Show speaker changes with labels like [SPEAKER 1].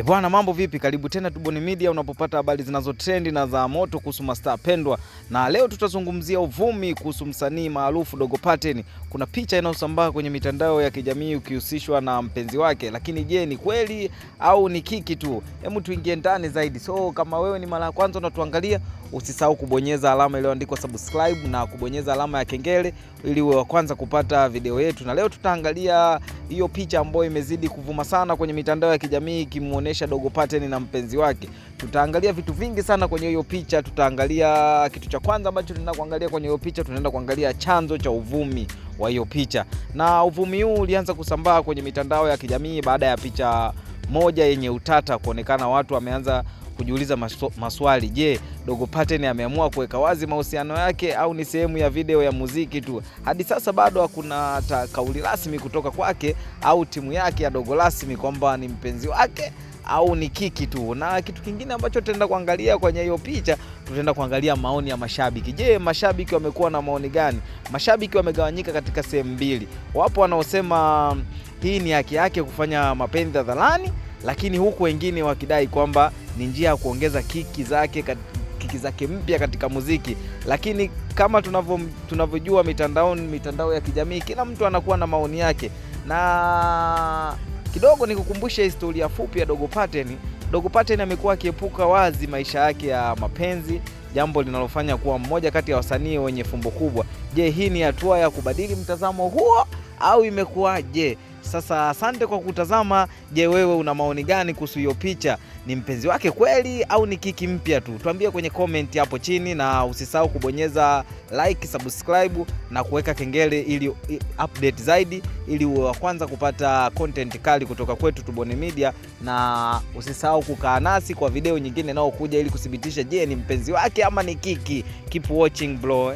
[SPEAKER 1] Bwana, mambo vipi? Karibu tena Tubone Media unapopata habari zinazotrend na za moto kuhusu mastaa pendwa. Na leo tutazungumzia uvumi kuhusu msanii maarufu Dogo Paten. Kuna picha inayosambaa kwenye mitandao ya kijamii ukihusishwa na mpenzi wake, lakini je, ni kweli au ni kiki tu? Hebu tuingie ndani zaidi. So kama wewe ni mara ya kwanza unatuangalia, usisahau kubonyeza alama iliyoandikwa subscribe na kubonyeza alama ya kengele ili uwe wa kwanza kupata video yetu. Na leo tutaangalia hiyo picha ambayo imezidi kuvuma sana kwenye mitandao ya kijamii ikimuonesha Dogo Paten na mpenzi wake. Tutaangalia vitu vingi sana kwenye hiyo picha. Tutaangalia kitu cha kwanza ambacho tunaenda kuangalia kwenye hiyo picha, tunaenda kuangalia chanzo cha uvumi wa hiyo picha. Na uvumi huu ulianza kusambaa kwenye mitandao ya kijamii baada ya picha moja yenye utata kuonekana. Watu wameanza kujiuliza maswali. Je, Dogo Paten ameamua kuweka wazi mahusiano yake au ni sehemu ya video ya muziki tu? Hadi sasa bado hakuna kauli rasmi kutoka kwake au timu yake ya Dogo rasmi kwamba ni mpenzi wake au ni kiki tu. Na kitu kingine ambacho tutaenda kuangalia kwenye hiyo picha, tutaenda kuangalia maoni ya mashabiki. Je, mashabiki wamekuwa na maoni gani? Mashabiki wamegawanyika katika sehemu mbili. Wapo wanaosema hii ni haki yake kufanya mapenzi hadharani, lakini huku wengine wakidai kwamba ni njia ya kuongeza kiki zake mpya katika muziki. Lakini kama tunavyojua mitandao ya kijamii, kila mtu anakuwa na maoni yake. Na kidogo nikukumbusha historia fupi ya Dogo Paten. Dogo Paten amekuwa akiepuka wazi maisha yake ya mapenzi, jambo linalofanya kuwa mmoja kati ya wasanii wenye fumbo kubwa. Je, hii ni hatua ya kubadili mtazamo huo au imekuwaje? Sasa asante kwa kutazama. Je, wewe una maoni gani kuhusu hiyo picha? Ni mpenzi wake kweli au ni kiki mpya tu? Tuambie kwenye comment hapo chini, na usisahau kubonyeza like, subscribe na kuweka kengele ili update zaidi, ili uwe wa kwanza kupata content kali kutoka kwetu Tubone Media. Na usisahau kukaa nasi kwa video nyingine inayokuja ili kuthibitisha je, ni mpenzi wake ama ni kiki. Keep watching bro,